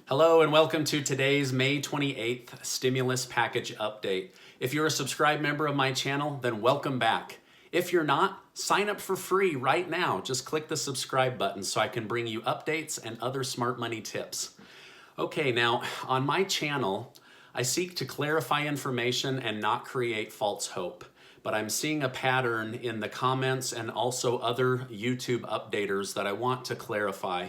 Hello and welcome to today's May 28th stimulus package update. If you're a subscribed member of my channel, then welcome back. If you're not, sign up for free right now. Just click the subscribe button so I can bring you updates and other smart money tips. Okay, now on my channel, I seek to clarify information and not create false hope. But I'm seeing a pattern in the comments and also other YouTube updaters that I want to clarify.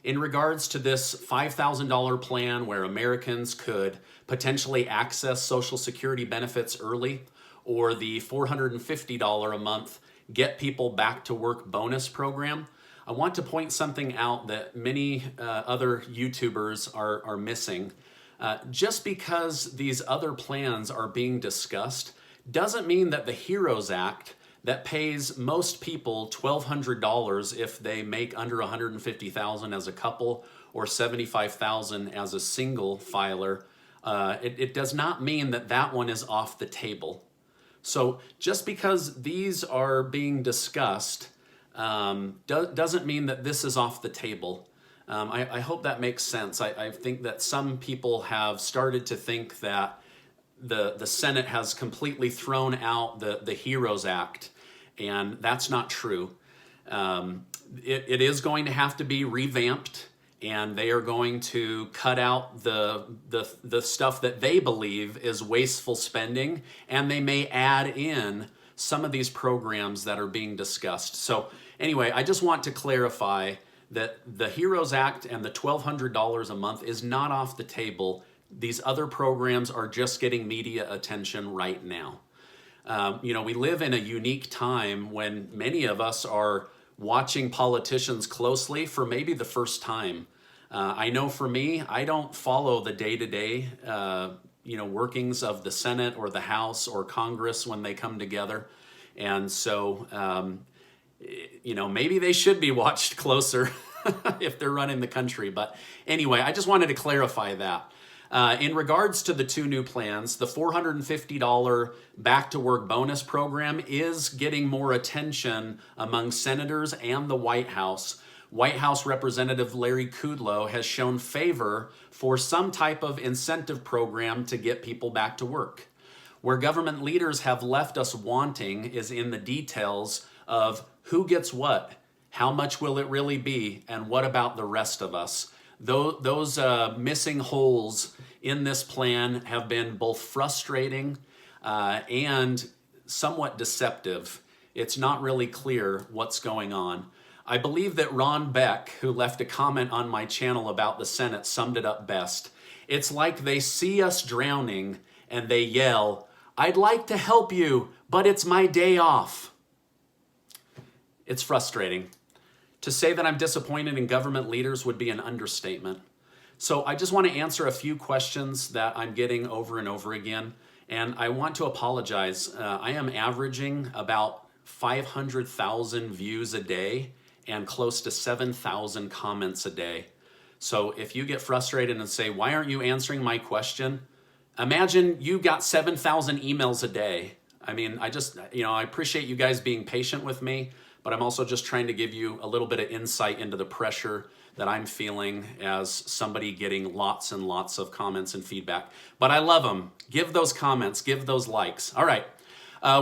In regards to this $5,000 plan where Americans could potentially access Social Security benefits early, or the $450 a month Get People Back to Work bonus program, I want to point something out that many other YouTubers are missing. Just because these other plans are being discussed doesn't mean that the HEROES Act that pays most people $1,200 if they make under $150,000 as a couple or $75,000 as a single filer, it does not mean that that one is off the table. So just because these are being discussed doesn't mean that this is off the table. I hope that makes sense. I think that some people have started to think that the Senate has completely thrown out the HEROES Act, and that's not true. It is going to have to be revamped, and they are going to cut out the stuff that they believe is wasteful spending, and they may add in some of these programs that are being discussed. So anyway, I just want to clarify that the HEROES Act and the $1,200 a month is not off the table. These other programs are just getting media attention right now. We live in a unique time when many of us are watching politicians closely for maybe the first time. I know for me, I don't follow the day-to-day, workings of the Senate or the House or Congress when they come together. And so, maybe they should be watched closer if they're running the country. But anyway, I just wanted to clarify that. In regards to the two new plans, the $450 Back to Work bonus program is getting more attention among senators and the White House. White House Representative Larry Kudlow has shown favor for some type of incentive program to get people back to work. Where government leaders have left us wanting is in the details of who gets what, how much will it really be, and what about the rest of us. Those missing holes in this plan have been both frustrating and somewhat deceptive. It's not really clear what's going on. I believe that Ron Beck, who left a comment on my channel about the Senate, summed it up best. It's like they see us drowning and they yell, "I'd like to help you, but it's my day off." It's frustrating. To say that I'm disappointed in government leaders would be an understatement. So I just want to answer a few questions that I'm getting over and over again. And I want to apologize. I am averaging about 500,000 views a day and close to 7,000 comments a day. So if you get frustrated and say, "Why aren't you answering my question?" Imagine you got 7,000 emails a day. I mean, I appreciate you guys being patient with me, but I'm also just trying to give you a little bit of insight into the pressure that I'm feeling as somebody getting lots and lots of comments and feedback. But I love them. Give those comments, give those likes. All right,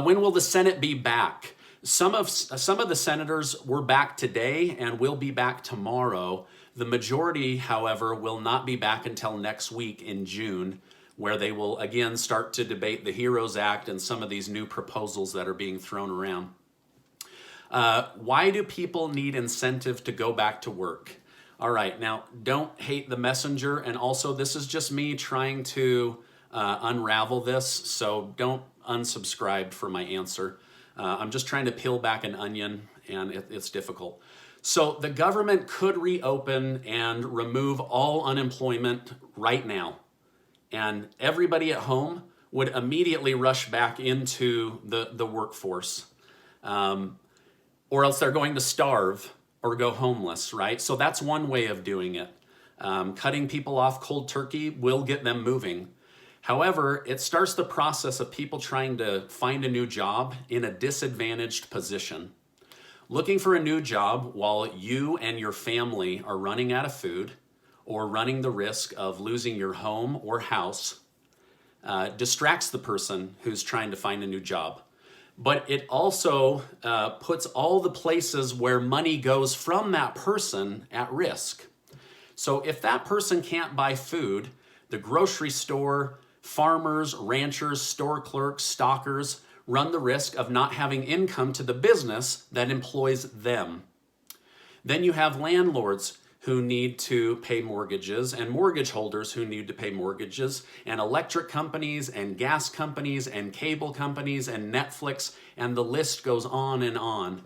when will the Senate be back? Some of the senators were back today and will be back tomorrow. The majority, however, will not be back until next week in June, where they will again start to debate the HEROES Act and some of these new proposals that are being thrown around. Why do people need incentive to go back to work? All right, now don't hate the messenger, and also this is just me trying to unravel this, so don't unsubscribe for my answer. I'm just trying to peel back an onion, and it's difficult. So the government could reopen and remove all unemployment right now, and everybody at home would immediately rush back into the workforce. Or else they're going to starve or go homeless, right? So that's one way of doing it. Cutting people off cold turkey will get them moving. However, it starts the process of people trying to find a new job in a disadvantaged position. Looking for a new job while you and your family are running out of food, or running the risk of losing your home or house distracts the person who's trying to find a new job. But it also puts all the places where money goes from that person at risk. So if that person can't buy food, the grocery store, farmers, ranchers, store clerks, stockers run the risk of not having income to the business that employs them. Then you have landlords who need to pay mortgages, and mortgage holders who need to pay mortgages, and electric companies and gas companies and cable companies and Netflix, and the list goes on and on.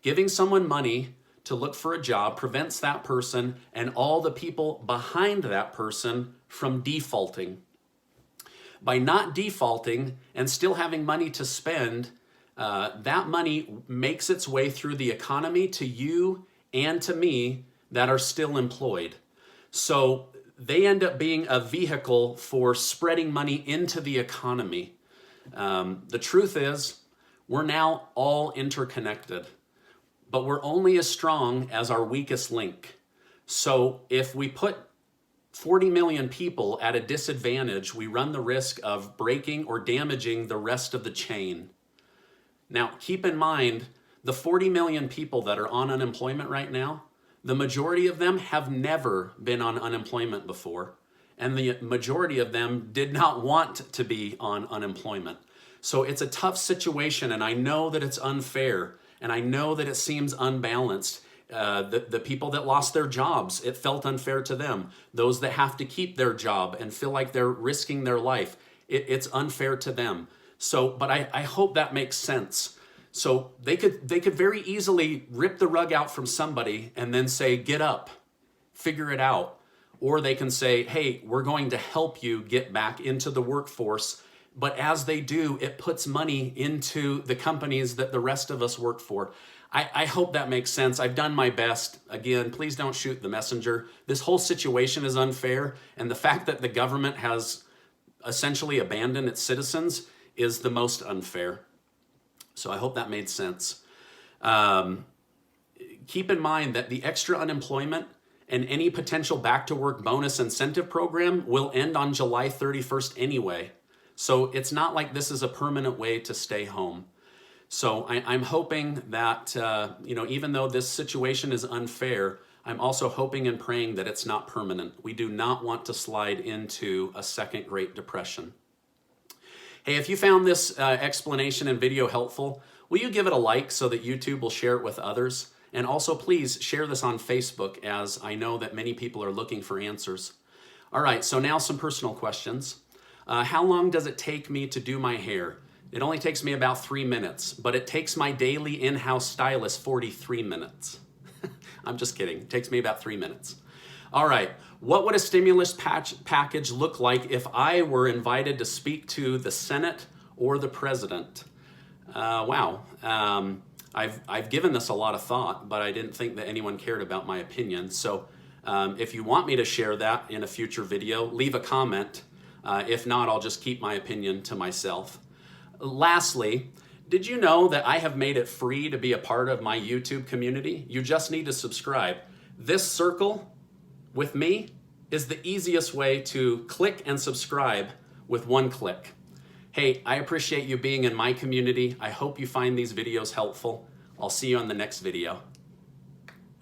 Giving someone money to look for a job prevents that person and all the people behind that person from defaulting. By not defaulting and still having money to spend, that money makes its way through the economy to you and to me that are still employed. So they end up being a vehicle for spreading money into the economy. The truth is, we're now all interconnected, but we're only as strong as our weakest link. So if we put 40 million people at a disadvantage, we run the risk of breaking or damaging the rest of the chain. Now, keep in mind, the 40 million people that are on unemployment right now, the majority of them have never been on unemployment before, and the majority of them did not want to be on unemployment. So it's a tough situation, and I know that it's unfair, and I know that it seems unbalanced. The people that lost their jobs, it felt unfair to them. Those that have to keep their job and feel like they're risking their life, it's unfair to them. So, but I hope that makes sense. So they could very easily rip the rug out from somebody and then say, get up, figure it out. Or they can say, hey, we're going to help you get back into the workforce. But as they do, it puts money into the companies that the rest of us work for. I hope that makes sense. I've done my best. Again, please don't shoot the messenger. This whole situation is unfair. And the fact that the government has essentially abandoned its citizens is the most unfair. So I hope that made sense. Keep in mind that the extra unemployment and any potential back to work bonus incentive program will end on July 31st anyway. So it's not like this is a permanent way to stay home. So I'm hoping that, even though this situation is unfair, I'm also hoping and praying that it's not permanent. We do not want to slide into a second Great Depression. Hey, if you found this explanation and video helpful, will you give it a like so that YouTube will share it with others? And also, please share this on Facebook, as I know that many people are looking for answers. All right, so now some personal questions. How long does it take me to do my hair? It only takes me about 3 minutes, but it takes my daily in-house stylist 43 minutes. I'm just kidding. It takes me about 3 minutes. All right, what would a stimulus package look like if I were invited to speak to the Senate or the president? Wow. I've given this a lot of thought, but I didn't think that anyone cared about my opinion. So if you want me to share that in a future video, leave a comment. If not, I'll just keep my opinion to myself. Lastly, did you know that I have made it free to be a part of my YouTube community? You just need to subscribe. This circle with me is the easiest way to click and subscribe with one click. Hey, I appreciate you being in my community. I hope you find these videos helpful. I'll see you on the next video.